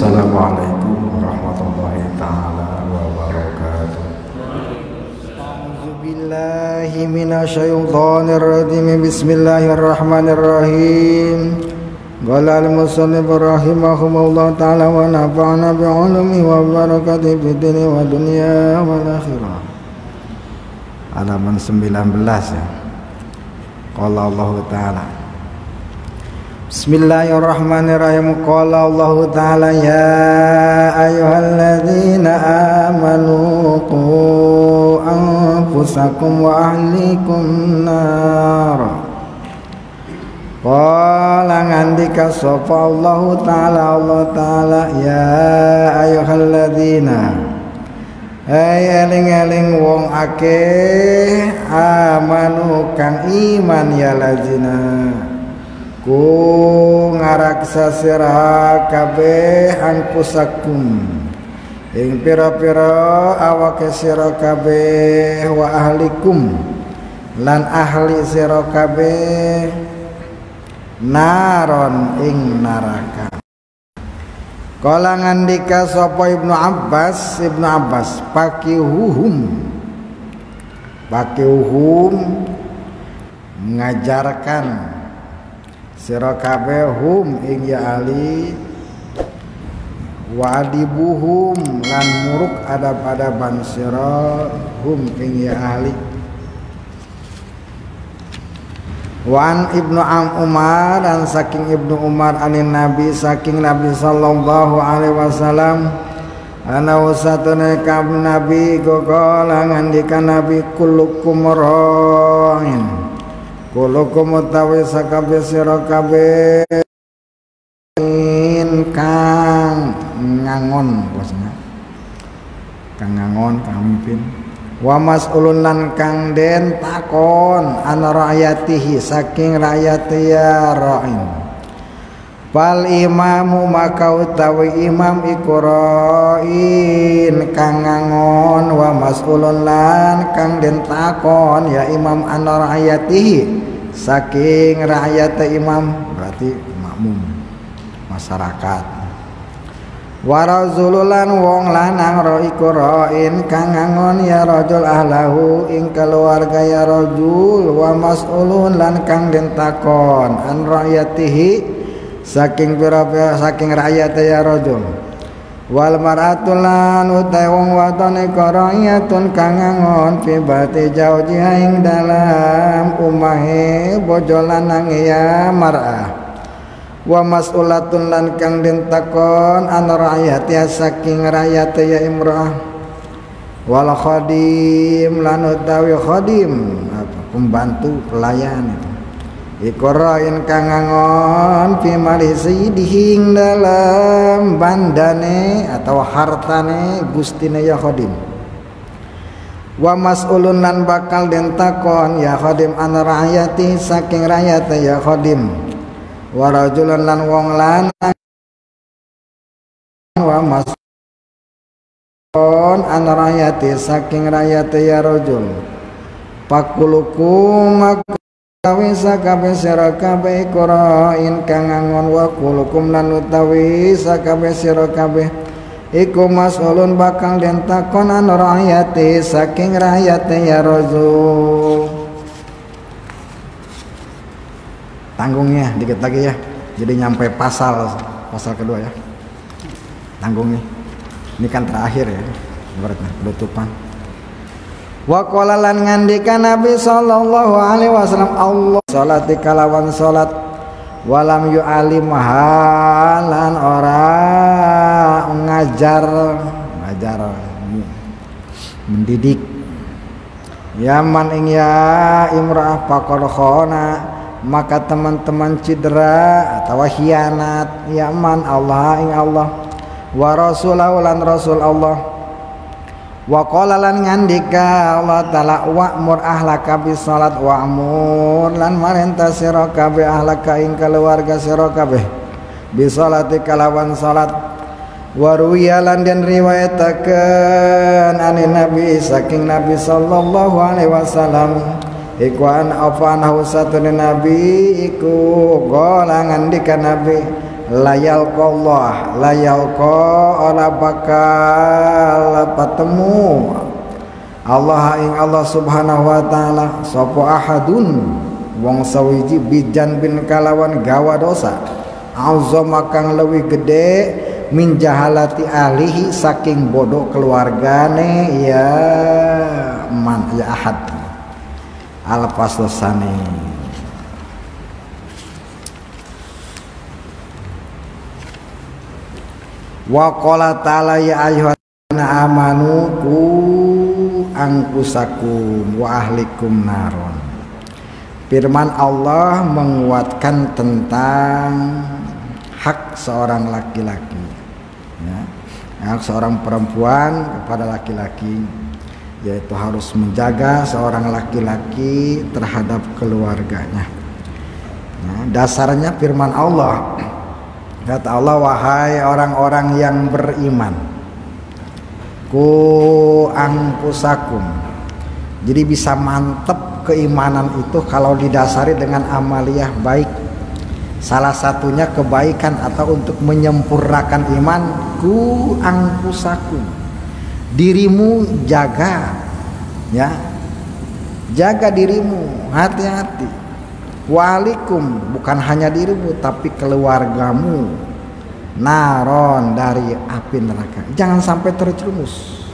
Assalamualaikum warahmatullahi taala wabarakatuh. A'udzubillahi minasyaitonir rajim. Bismillahirrahmanirrahim. Qala al-musannif rahimahullah taala wa nafa'ana bi'ulumihi wa barakatihi fid dunya wa dunya wal akhirah. Halaman 19 ya. Qala Allah taala. Bismillahirrahmanirrahim. Qala Allah taala ya ayyuhalladzina amanu qu anfusakum wa ahlikum nar. Qala ngandika sapa Allah taala ya ayyuhalladzina eling-eling wong akeh amanu kang iman ya lazina ku ngaraksa sira kabeh anfusakum ing pira-pira awake sira kabeh wa ahlikum lan ahli sira kabeh naron ing neraka. Kala ngandika sapa Ibnu Abbas pakihuhum mengajarkan sira kabeh hum ing ya ali wa adibuhum lan muruk adab-adaban sira hum ing ya ahli. Wan Ibnu Umar dan saking Ibnu Umar anin Nabi saking Nabi sallallahu alaihi wasallam ana usatune ka Nabi gogola ngandika Nabi kullukum ra'in kullukum utawi sakabeh sira kabeh kang ngangon bosna kang ngangon kang mimpin wa mas'ulun lan kang den takon ana rakyatihi saking rakyat ya ra'in fal imamu maka utawi imam iku ra'in kang ngangon wa mas'ulun lan kang den takon ya imam ana rakyatihi saking rakyat imam berarti makmum masyarakat. Warazululan wong lanang ro iku ra'in kang ngangon ya rajul ahlahu ing keluarga ya rajul wa mas'ulun lan kang den takon an ra'yatihi saking pira-pira saking rakyat ya rajul wal mar'atul lan utai wong wadon iku ra'yatun kang ngangon fi bati jaujiha ing dalam umahe bojo lanang ya mar'ah wa mas'ulatun lan kang den takon an rakyat saking rakyat ya imra'ah wal khadim lan utawi khadim pembantu pelayan itu iqra'in kang ngangon fi malisi dihing dalam bandane atau hartane gustine ya khadim wa mas'ulun lan bakal den takon ya khadim an rakyati saking rakyat ya khadim wa rajulan lan wong lanang wa mas'ulun an rakyati saking rakyat ya rajul pakulukum utawi sakabeh sira kabeh qura'in kang ngangon wa kulukum lan utawi sakabeh sira kabeh iku mas'ulun bakal den takon an rakyati saking rakyat ya rajul. Tanggungnya dikit lagi ya, jadi nyampe pasal kedua ya. Tanggungnya, ini kan terakhir ya, ibaratnya penutupan. Wa qala lan ngandika Nabi sallallahu alaihi wasallam Allah salati kalawan salat walam yu'alim halan ora ngajar mendidik yaman ing ya imra'ah faqad khana maka teman-teman cedera atau khianat yaman Allah ing Allah wa rasulahu lan rasul Allah wa qala lan ngandika Allah taala wa'mur ahlaka bis salat wa'mur lan marintah sira kabeh ahlaka ing keluarga sira kabeh bis salati kalawan salat wa ruwiyalan den riwayataken anin nabi saking Nabi sallallahu alaihi wasallam iku an afanahu satune nabi iku gola ngandika nabi layalqa ora bakal patemu Allah ing Allah subhanahu wa ta'ala sapa ahadun wong sawiji bijan bin kalawan gawa dosa azama kang leuwih gede min jahalati ahlihi saking bodoh keluargane ya man ya ahad alpas dosane. Wa qala ta'ala ya ayyuhallazina amanu qu anfusakum wa ahlikum naron. Firman Allah menguatkan tentang hak seorang laki-laki, ya, hak seorang perempuan kepada laki-laki, yaitu harus menjaga seorang laki-laki terhadap keluarganya. Nah, dasarnya firman Allah, kata Allah, wahai orang-orang yang beriman, ku anfusakum. Jadi bisa mantep keimanan itu kalau didasari dengan amaliyah baik. Salah satunya kebaikan atau untuk menyempurnakan iman, ku anfusakum. Dirimu jaga, ya, jaga dirimu, hati-hati. Walikum, bukan hanya dirimu tapi keluargamu, naron, dari api neraka. Jangan sampai terjerumus.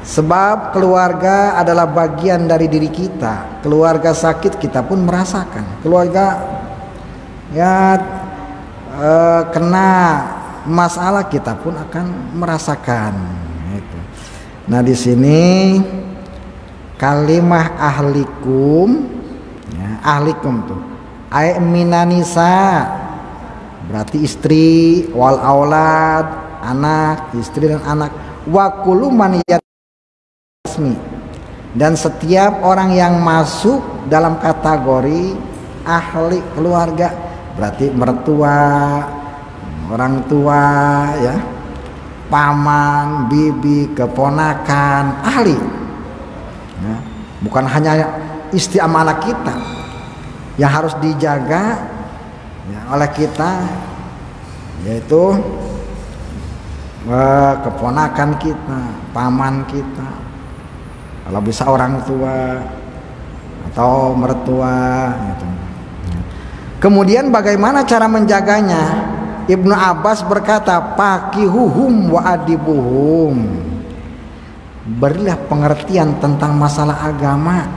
Sebab keluarga adalah bagian dari diri kita. Keluarga sakit kita pun merasakan. Keluarga ya kena masalah kita pun akan merasakan. Itu. Nah di sini kalimah ahlikum, ya, ahlikum tuh ay minanisa berarti istri, wal aulad, anak, istri dan anak, wa kullu man yasmi, dan setiap orang yang masuk dalam kategori ahli keluarga, berarti mertua, orang tua, ya, paman, bibi, keponakan, ahli, ya, bukan hanya istri sama anak kita yang harus dijaga, ya, oleh kita, yaitu keponakan kita, paman kita, kalau bisa orang tua atau mertua, gitu. Kemudian bagaimana cara menjaganya? Ibnu Abbas berkata, pakihuhum wa adibuhum. Berilah pengertian tentang masalah agama,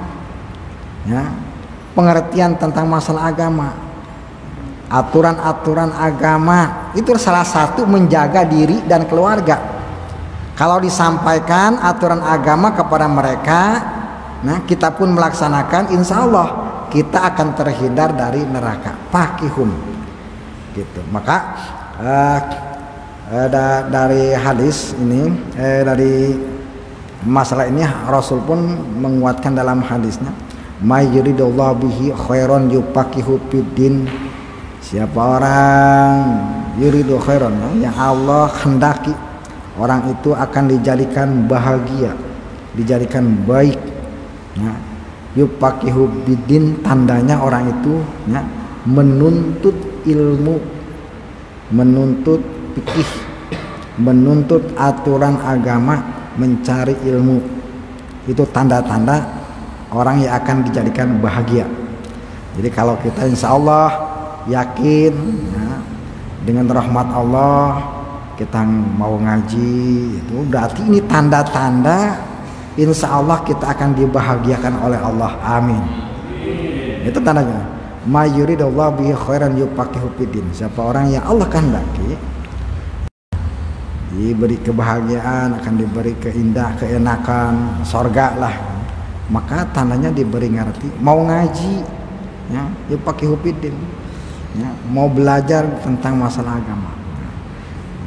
ya, pengertian tentang masalah agama, aturan-aturan agama. Itu salah satu menjaga diri dan keluarga. Kalau disampaikan aturan agama kepada mereka, nah kita pun melaksanakan, insya Allah kita akan terhindar dari neraka. Pakihum, gitu. Maka dari hadis ini, dari masalah ini Rasul pun menguatkan dalam hadisnya, may yuridullahu bihi khairan yufaqihu fiddin. Siapa orang yuridu khairan, yang Allah hendaki orang itu akan dijadikan bahagia, dijadikan baik, ya. Yufaqihu fiddin, tandanya orang itu, ya, menuntut ilmu, menuntut fikih, menuntut aturan agama, mencari ilmu. Itu tanda-tanda orang yang akan dijadikan bahagia. Jadi kalau kita insya Allah yakin, ya, dengan rahmat Allah kita mau ngaji, itu berarti ini tanda-tanda insya Allah kita akan dibahagiakan oleh Allah. Amin. Itu tandanya. Ma yuridullahu bihi khairan yufaqihu fiddin. Siapa orang yang Allah kehendaki diberi kebahagiaan, akan diberi keenakan, surga lah, maka tandanya diberi ngerti, mau ngaji, ya, yufaqihu fiddin, ya, mau belajar tentang masalah agama.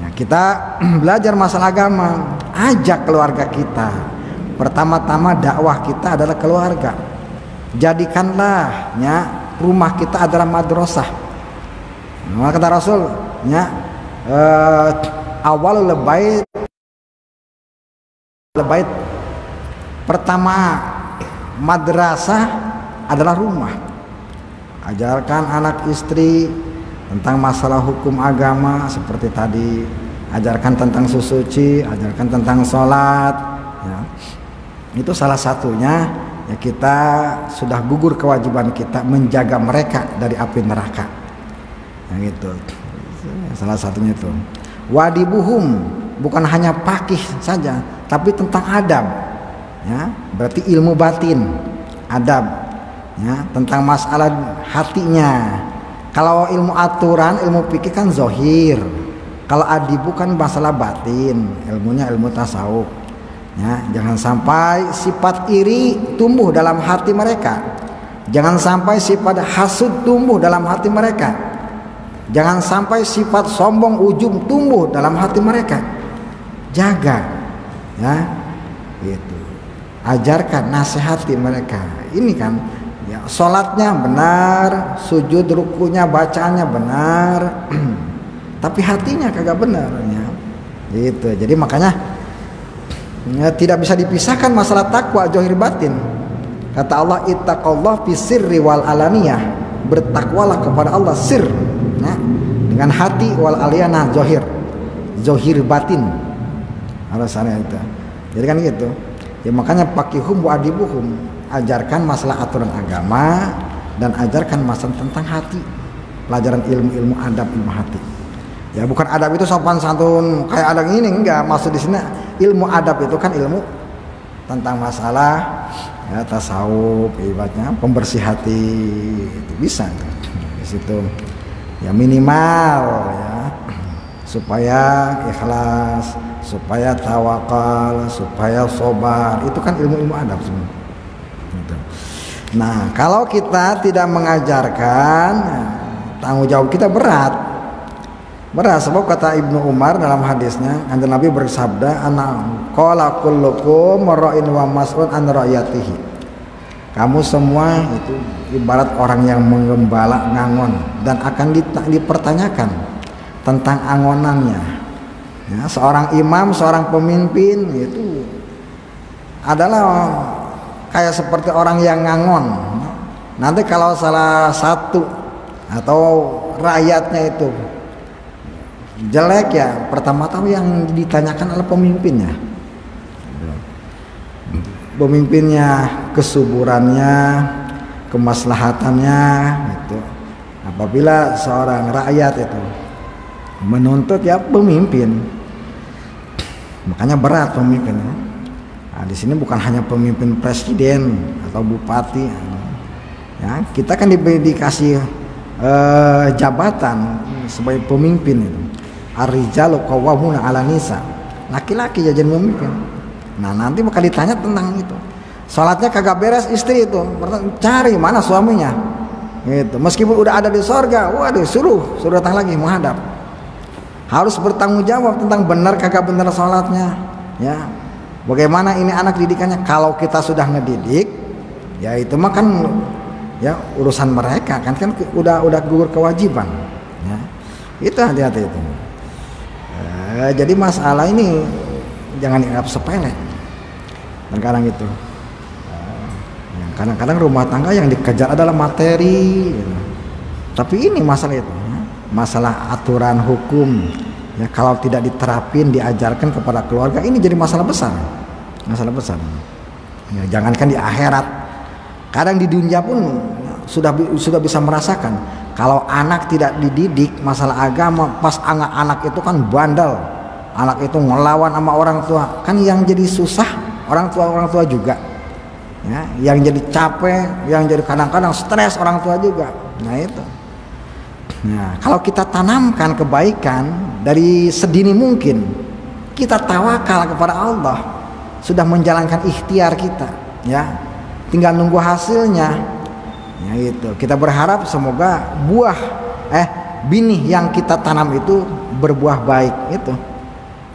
Ya, kita belajar masalah agama, ajak keluarga kita. Pertama-tama dakwah kita adalah keluarga. Jadikanlah, ya, rumah kita adalah madrasah. Nah, kata Rasul, ya, awal lebait pertama madrasah adalah rumah. Ajarkan anak istri tentang masalah hukum agama seperti tadi, ajarkan tentang suci, ajarkan tentang sholat, ya. Itu salah satunya, ya kita sudah gugur kewajiban kita menjaga mereka dari api neraka, yang itu salah satunya itu. Wadibuhum, bukan hanya pakih saja, tapi tentang adab, ya, berarti ilmu batin, adab, ya, tentang masalah hatinya. Kalau ilmu aturan, ilmu fikih kan zohir. Kalau adibu kan masalah batin, ilmunya ilmu tasawuf. Ya, jangan sampai sifat iri tumbuh dalam hati mereka. Jangan sampai sifat hasud tumbuh dalam hati mereka. Jangan sampai sifat sombong ujub tumbuh dalam hati mereka. Jaga, ya, gitu. Ajarkan, nasihati mereka. Ini kan, ya, sholatnya benar, sujud rukunya bacaannya benar, tapi hatinya kagak benar, ya. Gitu. Jadi makanya, ya, tidak bisa dipisahkan masalah takwa zahir batin. Kata Allah, ittaqallah fi sirri wal alaniyah, bertakwalah kepada Allah sir, ya, dengan hati, wal aliyanah zahir batin, alasannya itu. Jadi kan gitu, ya, makanya pakihum wa adibuhum, ajarkan masalah aturan agama dan ajarkan masalah tentang hati, pelajaran ilmu adab, ilmu hati. Ya, bukan adab itu sopan santun kayak adab ini, enggak. Maksud di sini ilmu adab itu kan ilmu tentang masalah, ya, tasawuf, ibaratnya pembersih hati, itu bisa di situ. Ya minimal, ya, supaya ikhlas, supaya tawakal, supaya sobar, itu kan ilmu adab semua. Gitu. Nah, kalau kita tidak mengajarkan, tanggung jawab kita berat. Sebab kata Ibnu Umar dalam hadisnya, Kanjeng Nabi bersabda, ana qala kullukum ra'in wa mas'un an ra'yatihi. Kamu semua itu ibarat orang yang menggembala ngangon dan akan dipertanyakan tentang angonannya. Ya, seorang imam, seorang pemimpin itu adalah kayak seperti orang yang ngangon. Nanti kalau salah satu atau rakyatnya itu jelek, ya, pertama-tama yang ditanyakan adalah pemimpinnya. Pemimpinnya, kesuburannya, kemaslahatannya, itu. Apabila seorang rakyat itu menuntut, ya, pemimpin, makanya berat pemimpinnya. Nah, di sini bukan hanya pemimpin presiden atau bupati, ya, kita kan dikasih jabatan sebagai pemimpin itu. Ar-rijalu qawwamuna 'alan nisa. Laki-laki jadi pemimpin. Nah, nanti bakal ditanya tentang itu. Salatnya kagak beres istri itu, cari mana suaminya. Gitu. Meskipun udah ada di sorga, waduh, suruh datang lagi menghadap. Harus bertanggung jawab tentang benar kagak benar salatnya, ya. Bagaimana ini anak didikannya? Kalau kita sudah ngedidik, ya itu mah kan, ya, urusan mereka kan udah gugur kewajiban, ya. Itu hati-hati itu. Jadi masalah ini jangan dianggap sepele. Kadang-kadang itu, kadang-kadang rumah tangga yang dikejar adalah materi, gitu. Tapi ini masalah itu, ya, masalah aturan hukum, ya, kalau tidak diterapin, diajarkan kepada keluarga, ini jadi masalah besar. Ya, jangankan di akhirat, kadang di dunia pun sudah bisa merasakan. Kalau anak tidak dididik masalah agama, pas anak itu kan bandel, anak itu ngelawan sama orang tua, kan yang jadi susah orang tua juga, ya, yang jadi capek, yang jadi kadang-kadang stres orang tua juga. Nah itu. Nah, kalau kita tanamkan kebaikan dari sedini mungkin, kita tawakal kepada Allah, sudah menjalankan ikhtiar kita, ya, tinggal nunggu hasilnya. Ya, itu kita berharap semoga binih yang kita tanam itu berbuah baik. Itu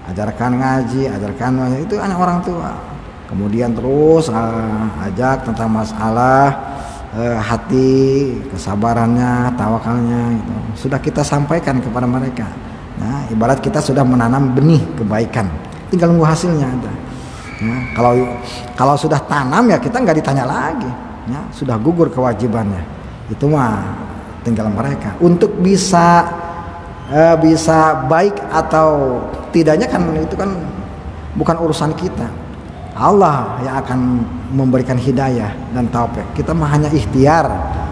ajarkan ngaji, ajarkan itu anak orang tua, kemudian terus ajak tentang masalah hati, kesabarannya, tawakalnya, itu sudah kita sampaikan kepada mereka. Nah, ibarat kita sudah menanam benih kebaikan, tinggal nunggu hasilnya ada. Ya, kalau sudah tanam, ya kita nggak ditanya lagi. Ya, sudah gugur kewajibannya. Itu mah tinggal mereka. Untuk bisa baik atau tidaknya kan itu kan bukan urusan kita. Allah yang akan memberikan hidayah dan taufik. Kita mah hanya ikhtiar.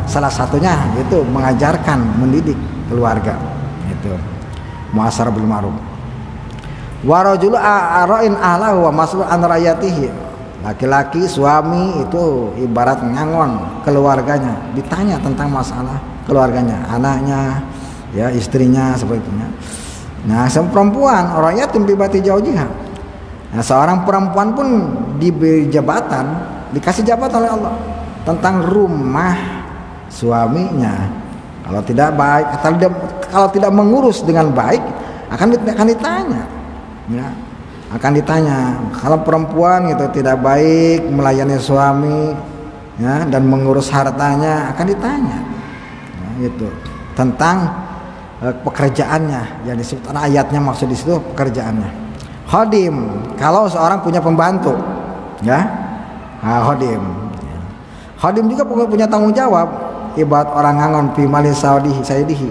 Salah satunya itu mengajarkan, mendidik keluarga. Itu muasyarah bil ma'ruf. Wa rajulu ara'in ahlahu wa mas'ul an ra'iyatihi. Laki-laki suami itu ibarat ngangon keluarganya, ditanya tentang masalah keluarganya, anaknya, ya istrinya seperti itu. Nah, perempuan ra'iyatun bi bati jaujiha. Nah, seorang perempuan pun diberi jabatan, dikasih jabatan oleh Allah tentang rumah suaminya. Kalau tidak baik, kalau tidak mengurus dengan baik, akan ditanya. Ya, akan ditanya. Kalau perempuan gitu tidak baik melayani suami, ya, dan mengurus hartanya, akan ditanya. Nah, itu tentang pekerjaannya yang disebut ayatnya, maksud di situ pekerjaannya. Khodim, kalau seorang punya pembantu, ya, khodim. Khodim juga punya tanggung jawab. Ibarat orang ngangon fi mali sayyidihi.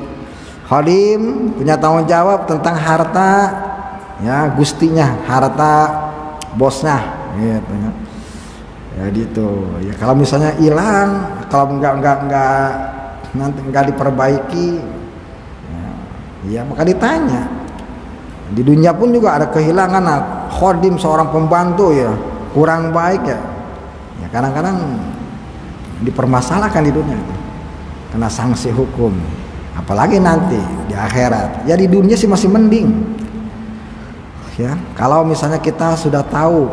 Khodim punya tanggung jawab tentang harta, ya, gustinya, harta bosnya, gitu ya. Ya gitu. Ya kalau misalnya hilang, kalau nanti enggak diperbaiki, ya maka ditanya. Di dunia pun juga ada kehilangan khodim, seorang pembantu ya kurang baik ya kadang-kadang dipermasalahkan di dunia itu, kena sanksi hukum, apalagi nanti di akhirat. Ya di dunia sih masih mending ya, kalau misalnya kita sudah tahu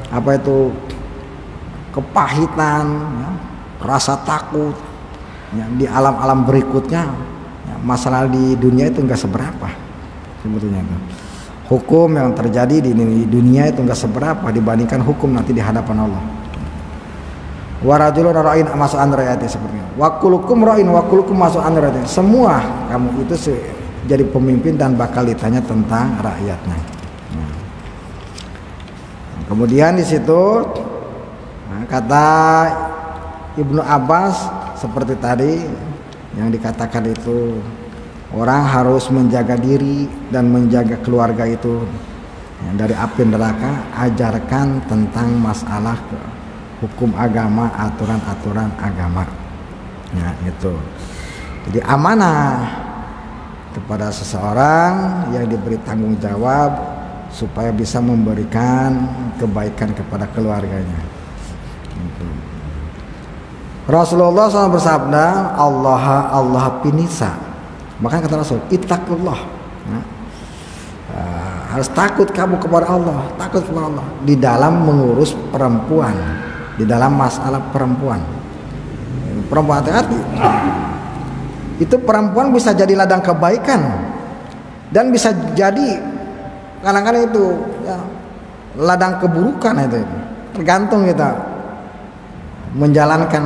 apa itu kepahitan ya, rasa takut ya, di alam-alam berikutnya. Masalah di dunia itu enggak seberapa sebetulnya itu. Hukum yang terjadi di dunia itu enggak seberapa dibandingkan hukum nanti di hadapan Allah. Wa rajulun ra'in masuk anrayati seperti itu. Wa kullukum ra'in wa kullukum masuk anrayati. Semua kamu itu jadi pemimpin dan bakal ditanya tentang rakyatnya. Nah. Kemudian di situ kata Ibnu Abbas seperti tadi yang dikatakan itu, orang harus menjaga diri dan menjaga keluarga itu dari api neraka. Ajarkan tentang masalah hukum agama, aturan-aturan agama. Nah itu. Jadi amanah kepada seseorang yang diberi tanggung jawab supaya bisa memberikan kebaikan kepada keluarganya. Gitu. Rasulullah SAW bersabda, Allah pinisa. Makanya kata Rasul, ittaqullah. Nah, harus takut kamu kepada Allah, takut kepada Allah di dalam mengurus perempuan, di dalam masalah perempuan. Perempuan hati-hati. Itu perempuan bisa jadi ladang kebaikan dan bisa jadi kadang-kadang itu ya, ladang keburukan itu. Tergantung kita menjalankan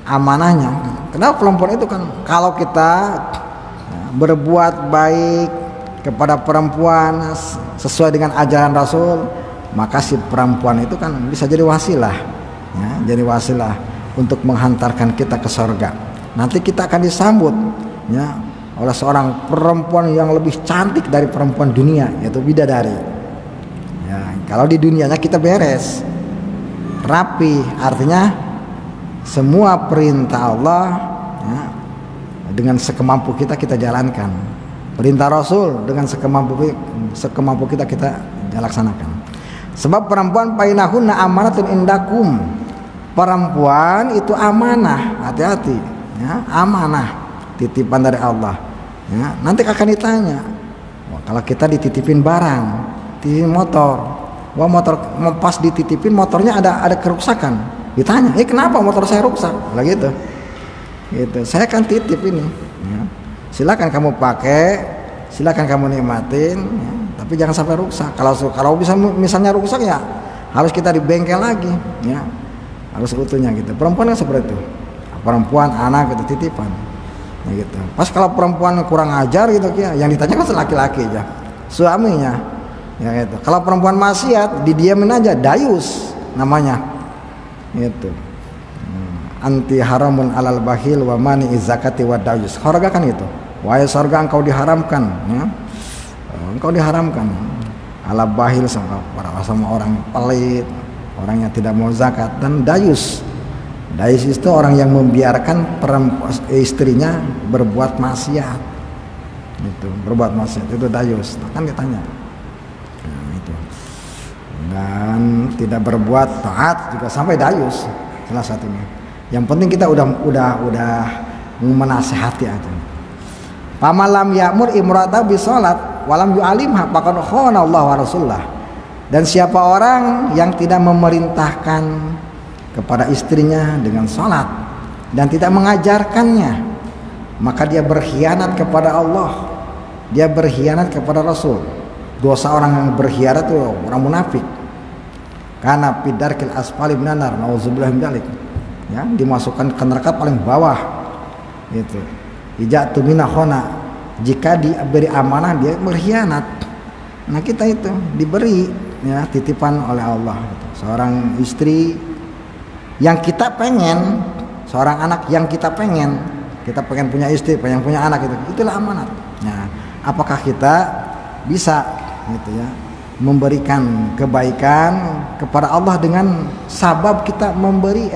amanahnya. Kenapa perempuan itu kan kalau kita berbuat baik kepada perempuan sesuai dengan ajaran Rasul, maka si perempuan itu kan bisa jadi wasilah ya, jadi wasilah untuk menghantarkan kita ke surga. Nanti kita akan disambut ya oleh seorang perempuan yang lebih cantik dari perempuan dunia, yaitu bidadari. Ya, kalau di dunianya kita beres rapi, artinya semua perintah Allah ya, dengan sekemampu kita jalankan. Perintah Rasul dengan sekemampu kita laksanakan. Sebab perempuan painahunna amanatun indakum. Perempuan itu amanah, hati-hati ya, amanah, titipan dari Allah ya. Nanti akan ditanya, kalau kita dititipin barang, titipin motor, wah motor pas dititipin motornya ada kerusakan, ditanya, kenapa motor saya rusak? Lah gitu. Saya kan titip ini. Ya. Silakan kamu pakai, silakan kamu nikmatin, ya. Tapi jangan sampai rusak. Kalau bisa misalnya rusak ya harus kita di bengkel lagi, ya. Harus utuhnya gitu. Perempuan kan seperti itu. Perempuan anak itu titipan. Ya gitu. Pas kalau perempuan kurang ajar gitu ya, yang ditanya kan laki-laki aja, suaminya. Ya gitu. Kalau perempuan maksiat didiamin aja, dayus namanya. Gitu. anti haramun alal bahil wa mani zakati wa dayus. Surga kan itu. Wahai surga, engkau diharamkan, ya. Engkau diharamkan ala bahil sama orang pelit, orang yang tidak mau zakat, dan dayus. Dayus itu orang yang membiarkan istrinya berbuat maksiat. Itu berbuat maksiat itu dayus. Kan ditanya. Nah, itu. Dan tidak berbuat taat juga sampai dayus salah satunya. Yang penting kita udah menasihati aja. Pamalam ya'mur imra'ata bi shalat walam yu'alimha faqad khana Allah wa Rasulullah. Dan siapa orang yang tidak memerintahkan kepada istrinya dengan salat dan tidak mengajarkannya, maka dia berkhianat kepada Allah. Dia berkhianat kepada Rasul. Dosa orang yang berkhianat itu orang munafik. Karena fidarkil asfali minan nar, nauzubillah min dzalik. Ya, dimasukkan ke neraka paling bawah. Itu. Ijatu minahona, jika diberi amanah dia berkhianat. Nah, kita itu diberi ya titipan oleh Allah gitu. Seorang istri yang kita pengen, seorang anak yang kita pengen punya istri, pengen punya anak itu. Itulah amanat. Nah, apakah kita bisa gitu ya memberikan kebaikan kepada Allah dengan sabab kita memberi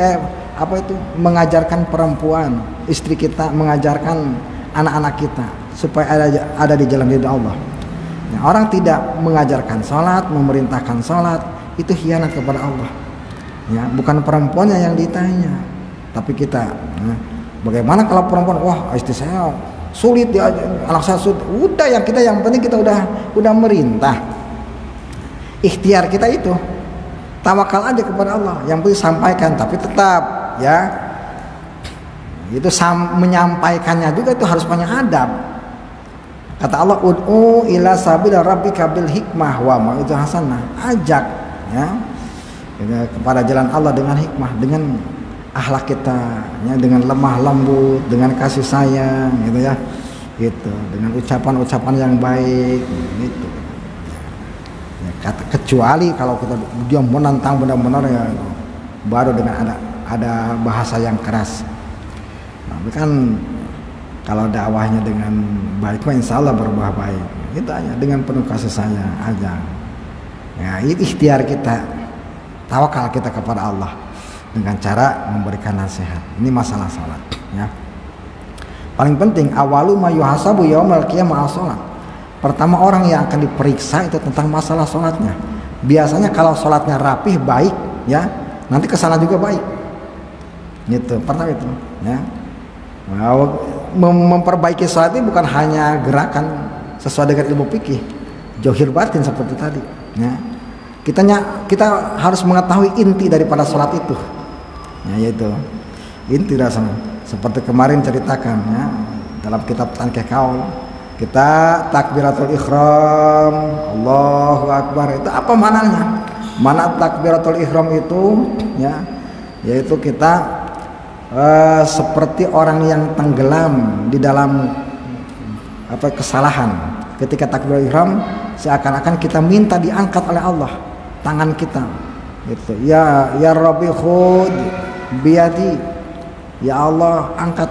mengajarkan perempuan, istri kita, mengajarkan anak-anak kita supaya ada di jalan ridha Allah. Nah, orang tidak mengajarkan salat, memerintahkan salat, itu khianat kepada Allah. Ya, bukan perempuannya yang ditanya, tapi kita. Nah, bagaimana kalau perempuan, wah istri saya sulit, ya, anak saya sulit. Udah yang penting kita udah merintah. Ikhtiar kita itu tawakal aja kepada Allah. Yang penting sampaikan, tapi tetap ya itu menyampaikannya juga itu harus punya adab. Kata Allah, ud'u ila sabila rabbika bil hikmah wa mau'izah hasanah. Ajak ya kepada jalan Allah dengan hikmah, dengan akhlak kita ya, dengan lemah lembut, dengan kasih sayang gitu ya. Gitu, dengan ucapan-ucapan yang baik gitu. Ya, kecuali kalau dia menantang benar-benar ya baru dengan ada bahasa yang keras. Tapi kan kalau dakwahnya dengan baik, insya Allah berbuah baik. Itu aja dengan penuh kasih sayang aja. Ya, itu ikhtiar kita, tawakal kita kepada Allah dengan cara memberikan nasihat. Ini masalah salat. Ya. Paling penting awalu ma yuhasabu yaumal qiyamah as-salat. Pertama orang yang akan diperiksa itu tentang masalah salatnya. Biasanya kalau salatnya rapih, baik, ya, nanti kesana juga baik. Gitu, pertama itu, ya. Memperbaiki salat ini bukan hanya gerakan sesuai dengan ilmu fikih, zahir batin seperti tadi, ya. Kita harus mengetahui inti daripada salat itu. Ya, yaitu inti dasarnya. Seperti kemarin ceritakan ya dalam kitab Tankih Kaul, kita takbiratul ihram, Allahu Akbar, itu apa mananya? Mana takbiratul ihram itu ya, yaitu kita seperti orang yang tenggelam di dalam kesalahan. Ketika takbiratul ihram seakan-akan kita minta diangkat oleh Allah tangan kita gitu. Ya Rabbi khud biyadi, ya Allah angkat,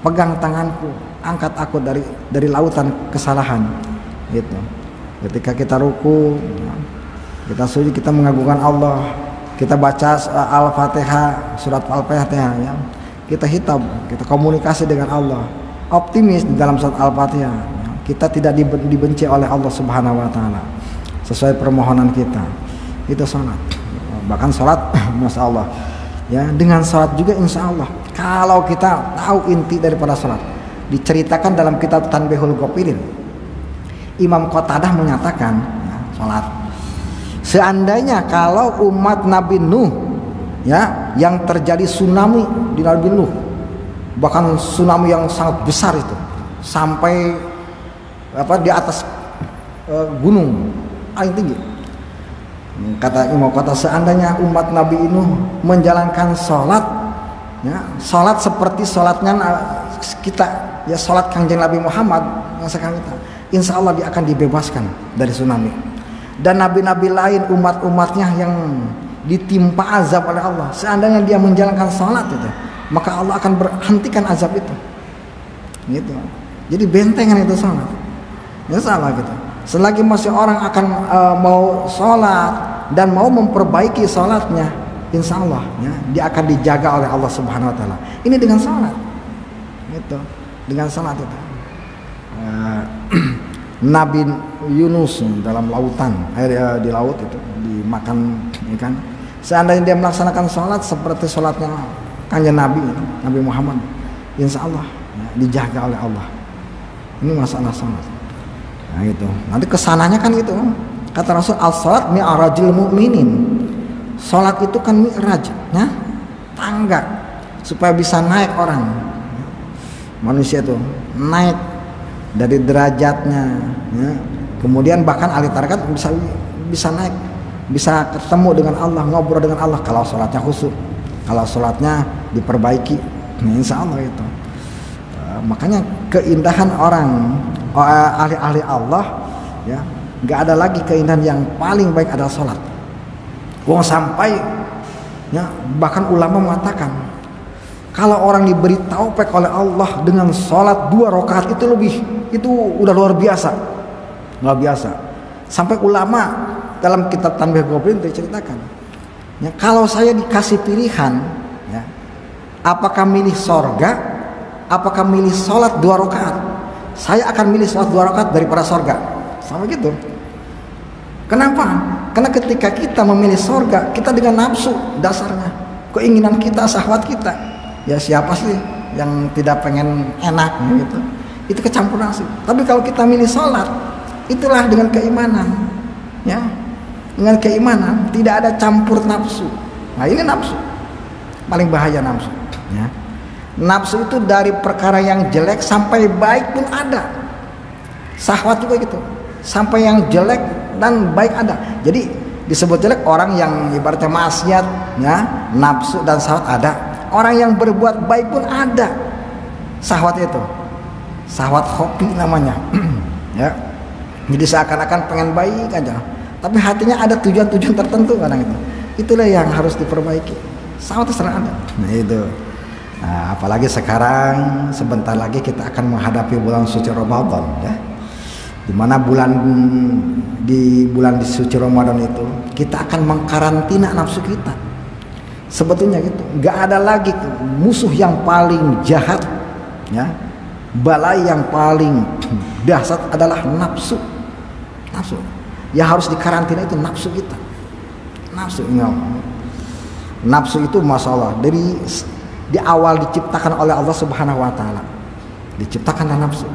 pegang tanganku, angkat aku dari lautan kesalahan gitu. Ketika kita ruku, kita sujud, kita mengagungkan Allah, kita baca Al-Fatihah, surat Al-Fatihah ya. Kita hitam, kita komunikasi dengan Allah, optimis di dalam surat Al-Fatihah ya. Kita tidak dibenci oleh Allah Subhanahu wa taala sesuai permohonan kita. Itu salat. Bahkan salat Masya Allah ya, dengan salat juga insya Allah kalau kita tahu inti daripada salat, diceritakan dalam kitab Tanbihul Ghafilin, Imam Qatadah menyatakan ya, salat seandainya kalau umat Nabi Nuh ya yang terjadi tsunami di Nabi Nuh, bahkan tsunami yang sangat besar itu sampai di atas gunung paling tinggi. Kata Imam Qatadah, seandainya umat Nabi Nuh menjalankan sholat ya, sholat seperti sholatnya kita ya, sholat Kanjeng Nabi Muhammad yang sekarang kita, insya Allah dia akan dibebaskan dari tsunami. Dan nabi-nabi lain, umat-umatnya ditimpa azab oleh Allah. Seandainya dia menjalankan salat itu, maka Allah akan berhentikan azab itu. Gitu. Jadi bentengan itu salat. Ya salah gitu. Selagi masih orang akan mau sholat dan mau memperbaiki sholatnya, insya Allah ya, dia akan dijaga oleh Allah Subhanahu Wa Taala. Ini dengan sholat, gitu, dengan sholat itu. Nabi Yunus dalam lautan, air di laut itu dimakan ikan. Seandainya dia melaksanakan sholat seperti sholatnya kanjeng Nabi Muhammad, insya Allah ya, dijaga oleh Allah. Ini masalah sholat. Nah itu, nanti kesananya kan gitu. Kata Rasul, as-salat mi'rajul mu'minin. Salat itu kan mi'raj, ya, tangga supaya bisa naik orang. Manusia itu naik dari derajatnya, ya. Kemudian bahkan ahli tarekat bisa naik, bisa ketemu dengan Allah, ngobrol dengan Allah kalau salatnya khusyuk, kalau salatnya diperbaiki. Nah, insya Allah itu. Makanya keindahan orang ahli-ahli Allah ya, nggak ada lagi keindahan yang paling baik adalah sholat. Wong sampai ya, bahkan ulama mengatakan kalau orang diberi taufik oleh Allah dengan sholat 2 rakaat itu udah luar biasa, Sampai ulama dalam kitab Tanbih Goblin diceritakan ya, kalau saya dikasih pilihan ya, apakah milih sorga, apakah milih sholat 2 rakaat, saya akan milih sholat 2 rakaat daripada sorga. Sama gitu. Kenapa? Karena ketika kita memilih sorga, kita dengan nafsu dasarnya, keinginan kita, syahwat kita. Ya siapa sih yang tidak pengen enak gitu? Itu kecampur nafsu. Tapi kalau kita milih sholat, itulah dengan keimanan, ya, dengan keimanan tidak ada campur nafsu. Nah ini nafsu, paling bahaya nafsu. Ya. Nafsu itu dari perkara yang jelek sampai baik pun ada. Syahwat juga gitu, sampai yang jelek dan baik ada. Jadi disebut jelek orang yang ibaratnya maksiat ya, nafsu dan syahwat ada. Orang yang berbuat baik pun ada. Syahwat itu, syahwat hobi namanya. Ya. Jadi seakan-akan pengen baik aja, tapi hatinya ada tujuan-tujuan tertentu kadang itu. Itulah yang harus diperbaiki. Syahwat itu sering ada. Nah itu. Nah, apalagi sekarang sebentar lagi kita akan menghadapi bulan suci Ramadan ya. Dimana di bulan suci Ramadan itu kita akan mengkarantina nafsu kita. Sebetulnya gitu, nggak ada lagi musuh yang paling jahat ya. Balai yang paling dahsyat adalah nafsu. Yang harus dikarantina itu nafsu kita. Nafsu itu masalah dari di awal diciptakan oleh Allah Subhanahu Wa Taala, diciptakan nafsu.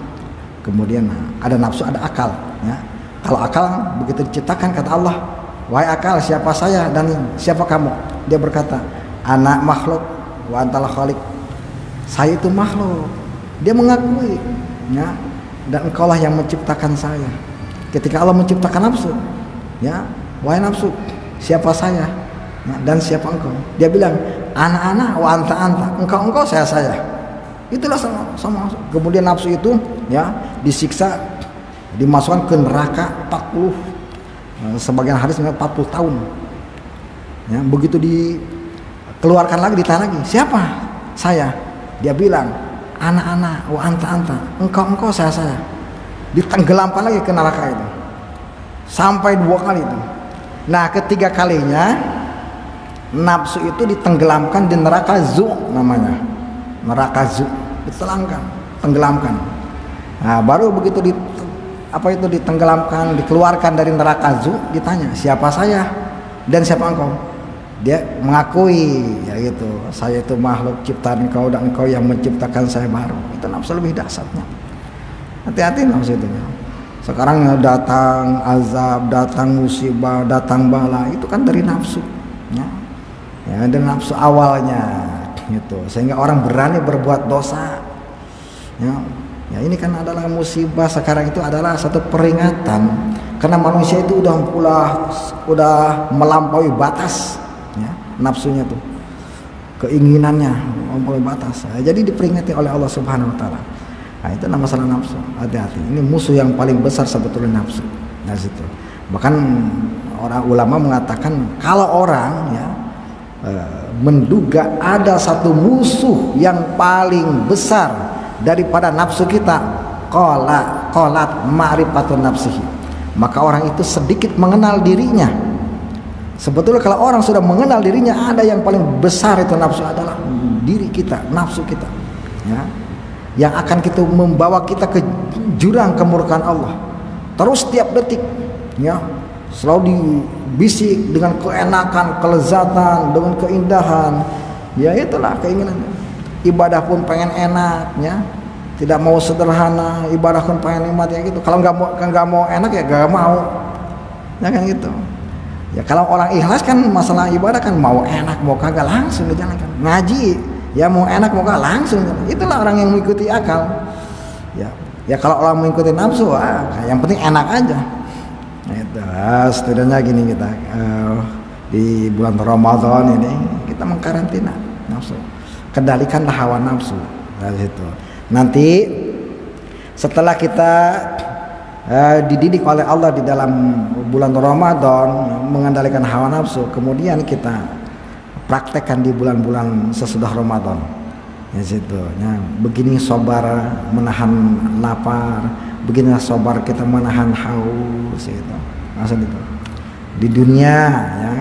Kemudian ada nafsu, ada akal. Ya. Kalau akal begitu diciptakan kata Allah, wahai akal siapa saya dan siapa kamu? Dia berkata, anak makhluk wa antal khaliq. Saya itu makhluk. Dia mengakui, ya, dan engkaulah yang menciptakan saya. Ketika Allah menciptakan nafsu, ya, wahai nafsu, siapa saya? Ya, dan siapa engkau? Dia bilang, anak-anak wa anta, engkau saya. Itulah sama. Kemudian nafsu itu ya disiksa, dimasukkan ke neraka 40, sebagian hadis 40 tahun. Ya, begitu dikeluarkan lagi, ditanya lagi, siapa? Saya. Dia bilang, anak-anak wa anta, engkau saya. Ditenggelamkan lagi ke neraka itu. Sampai 2 kali itu. Nah, ketiga kalinya nafsu itu ditenggelamkan di neraka zu namanya. Neraka zu, tenggelamkan. Nah, baru begitu ditenggelamkan, dikeluarkan dari neraka zu, ditanya, siapa saya dan siapa engkau? Dia mengakui, ya gitu, saya itu makhluk ciptaan engkau dan engkau yang menciptakan saya baru. Itu nafsu lebih dahsyatnya. Hati-hati nafsu itu. Sekarang datang azab, datang musibah, datang bala, itu kan dari nafsu. Ya, dari nafsu awalnya, gitu. Sehingga orang berani berbuat dosa. Ya, ini kan adalah musibah sekarang itu adalah satu peringatan karena manusia itu udah melampaui batas, ya, nafsunya tuh, keinginannya melampaui batas. Ya, jadi diperingati oleh Allah Subhanahu Wa Taala. Nah, itu nama masalah nafsu. Hati-hati. Ini musuh yang paling besar sebetulnya nafsu. Nah, situ. Bahkan orang ulama mengatakan kalau orang ya menduga ada satu musuh yang paling besar daripada nafsu kita, qolat ma'rifatun nafsihi, maka orang itu sedikit mengenal dirinya. Sebetulnya kalau orang sudah mengenal dirinya, ada yang paling besar itu nafsu adalah diri kita, nafsu kita ya, yang akan kita membawa kita ke jurang kemurkaan Allah. Terus setiap detik ya selalu dibisik dengan keenakan, kelezatan, dengan keindahan. Ya itulah keinginannya. Ibadah pun pengen enak ya, tidak mau sederhana. Ibadah pun pengen nikmat ya gitu. Kalau nggak mau enak ya nggak mau, ya kan gitu. Ya kalau orang ikhlas kan masalah ibadah kan mau enak mau kagak langsung dijalankan. Ngaji ya mau enak mau kagak langsung. Itulah orang yang mengikuti akal. Ya kalau orang mengikuti nafsu, yang penting enak aja. Itu setidaknya gini kita di bulan Ramadan ini kita mengkarantina nafsu, kendalikanlah hawa nafsu dari situ. Nanti setelah kita dididik oleh Allah di dalam bulan Ramadan mengendalikan hawa nafsu, kemudian kita praktekkan di bulan-bulan sesudah Ramadan. Ya situ, ya begini sabar menahan lapar, begini sabar kita menahan haus itu. Maksud itu. Di dunia ya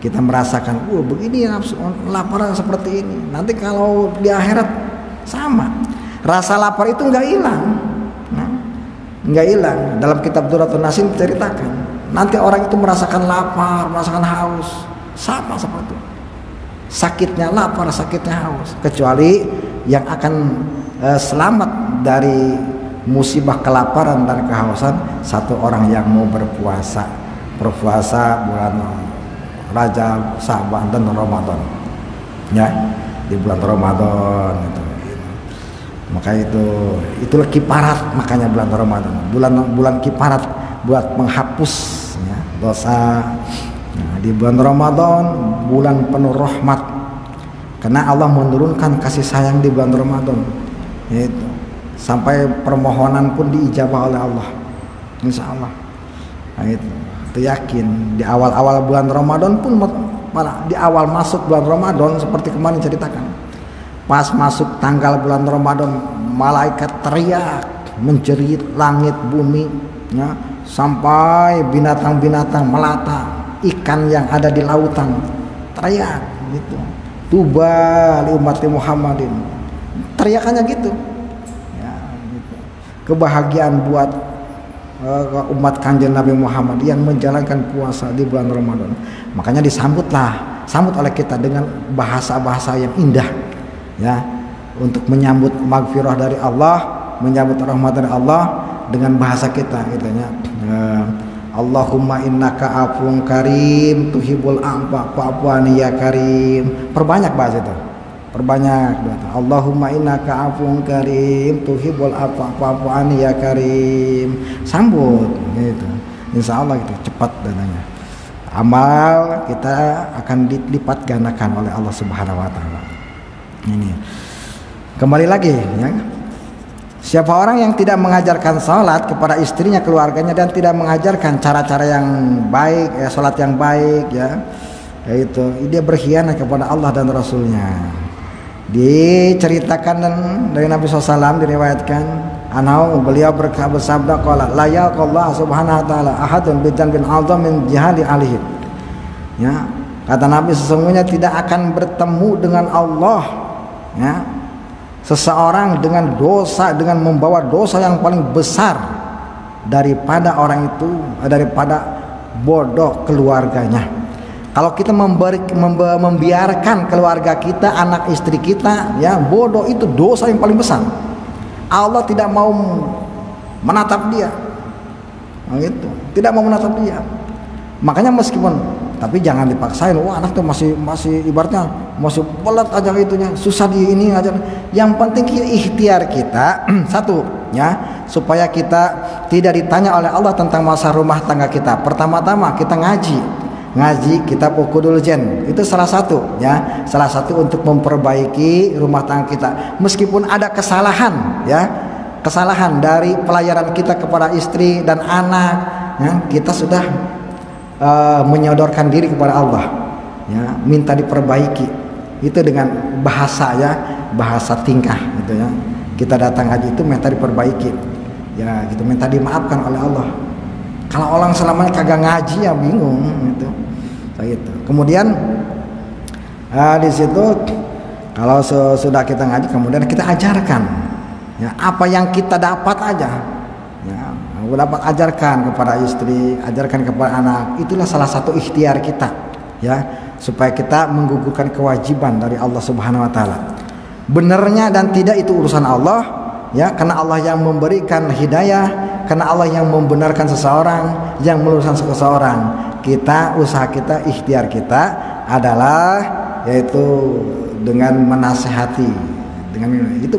kita merasakan, begini nafsu lapar seperti ini. Nanti kalau di akhirat sama. Rasa lapar itu enggak hilang. Enggak hilang. Dalam kitab Durratun Nasim diceritakan, nanti orang itu merasakan lapar, merasakan haus, sama seperti itu. Sakitnya lapar, sakitnya haus. Kecuali yang akan selamat dari musibah kelaparan dan kehausan, satu orang yang mau berpuasa bulan Rajab, Sa'ban dan Ramadan. Ya, di bulan Ramadan itu. Maka itulah kiparat, makanya bulan Ramadan. Bulan kiparat buat menghapus ya, dosa. Nah, di bulan Ramadan bulan penuh rahmat, karena Allah menurunkan kasih sayang di bulan Ramadan, yaitu sampai permohonan pun diijabah oleh Allah, insya Allah. Nah, itu yakin di awal-awal bulan Ramadan pun, di awal masuk bulan Ramadan seperti kemarin ceritakan, pas masuk tanggal bulan Ramadan malaikat teriak menjerit langit bumi ya, sampai binatang-binatang melata, ikan yang ada di lautan teriak gitu, tuba li ummati Muhammadin, teriakannya gitu ya, gitu. Kebahagiaan buat umat Kanjeng Nabi Muhammad yang menjalankan puasa di bulan Ramadan. Makanya sambut oleh kita dengan bahasa-bahasa yang indah ya, untuk menyambut magfirah dari Allah, menyambut rahmat dari Allah dengan bahasa kita gitu ya. Allahumma innaka afun karim tuhibbul afwa fa'fu anni ya karim. Perbanyak bahasa itu. Perbanyak doa. Allahumma innaka afun karim tuhibbul afwa fa'fu anni ya karim. Sambut gitu. Insyaallah itu cepat datangnya. Amal kita akan dilipat gandakan oleh Allah Subhanahu wa taala. Ini. Kembali lagi ya. Siapa orang yang tidak mengajarkan salat kepada istrinya, keluarganya, dan tidak mengajarkan cara-cara yang baik, ya, salat yang baik, ya, yaitu dia berkhianat kepada Allah dan Rasulnya. Diceritakan dari Nabi SAW, diriwayatkan, beliau bersabda, qala la yaqallahu subhanahu wa ta'ala ahadun bidan bin a'dham min jihadi alihi. Ya, kata Nabi, sesungguhnya tidak akan bertemu dengan Allah, ya, seseorang dengan dosa, dengan membawa dosa yang paling besar daripada orang itu, daripada bodoh keluarganya. Kalau kita membiarkan keluarga kita, anak istri kita, ya, bodoh, itu dosa yang paling besar. Allah tidak mau menatap dia, gitu. Tidak mau menatap dia. Makanya meskipun, tapi jangan dipaksain. Wah, anak tuh masih ibaratnya masih pelat aja itunya, susah di ini aja. Yang penting ikhtiar kita satu ya, supaya kita tidak ditanya oleh Allah tentang masalah rumah tangga kita. Pertama-tama kita ngaji kitab Uqudul Jan. Itu salah satu ya, salah satu untuk memperbaiki rumah tangga kita. Meskipun ada kesalahan ya, kesalahan dari pelayanan kita kepada istri dan anak ya, kita sudah menyodorkan diri kepada Allah, ya, minta diperbaiki. Itu dengan bahasa, ya, bahasa tingkah gitu ya. Kita datang haji itu minta diperbaiki, ya, gitu, minta dimaafkan oleh Allah. Kalau orang selamanya kagak ngaji ya bingung gitu. Gitu. Kemudian di situ kalau sudah kita ngaji, kemudian kita ajarkan, ya, apa yang kita dapat aja, ya, dapat ajarkan kepada istri, ajarkan kepada anak. Itulah salah satu ikhtiar kita, ya, supaya kita menggugurkan kewajiban dari Allah Subhanahu Wa Taala. Benernya dan tidak itu urusan Allah, ya, karena Allah yang memberikan hidayah, karena Allah yang membenarkan seseorang, yang meluruskan seseorang. Kita, usaha kita, ikhtiar kita adalah yaitu dengan menasehati, dengan itu.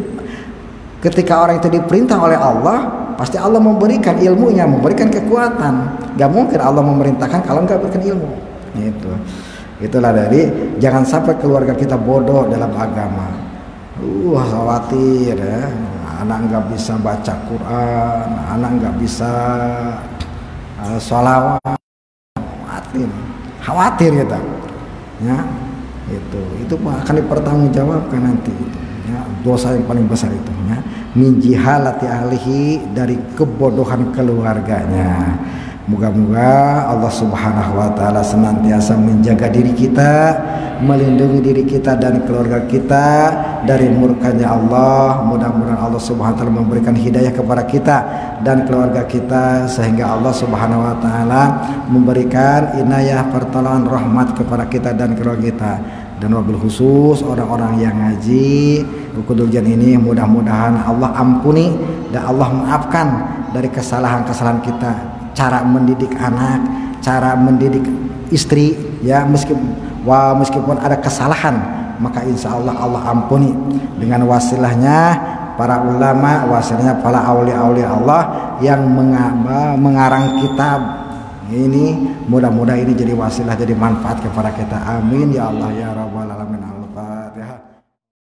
Ketika orang itu diperintah oleh Allah, pasti Allah memberikan ilmunya, memberikan kekuatan. Gak mungkin Allah memerintahkan kalau nggak berikan ilmu. Itulah dari jangan sampai keluarga kita bodoh dalam agama. Khawatir, ya, anak nggak bisa baca Quran, anak nggak bisa sholawat. Khawatir kita, ya, itu akan dipertanggungjawabkan nanti, ya, dosa yang paling besar itu, ya, min jihalati ahlihi, dari kebodohan keluarganya. Moga-moga Allah Subhanahu Wa Taala senantiasa menjaga diri kita, melindungi diri kita dan keluarga kita dari murkanya Allah. Mudah-mudahan Allah Subhanahu Wa Taala memberikan hidayah kepada kita dan keluarga kita, sehingga Allah Subhanahu Wa Taala memberikan inayah, pertolongan, rahmat kepada kita dan keluarga kita. Dan wabil khusus orang-orang yang ngaji Rukudujan ini, mudah-mudahan Allah ampuni dan Allah maafkan dari kesalahan-kesalahan kita. Cara mendidik anak, cara mendidik istri, ya, meskipun ada kesalahan, maka insya Allah Allah ampuni dengan wasilahnya para ulama, wasilahnya para aulia-aulia Allah yang mengarang kitab ini. Mudah-mudahan ini jadi wasilah, jadi manfaat kepada kita. Amin ya Allah ya Rabbal Alamin.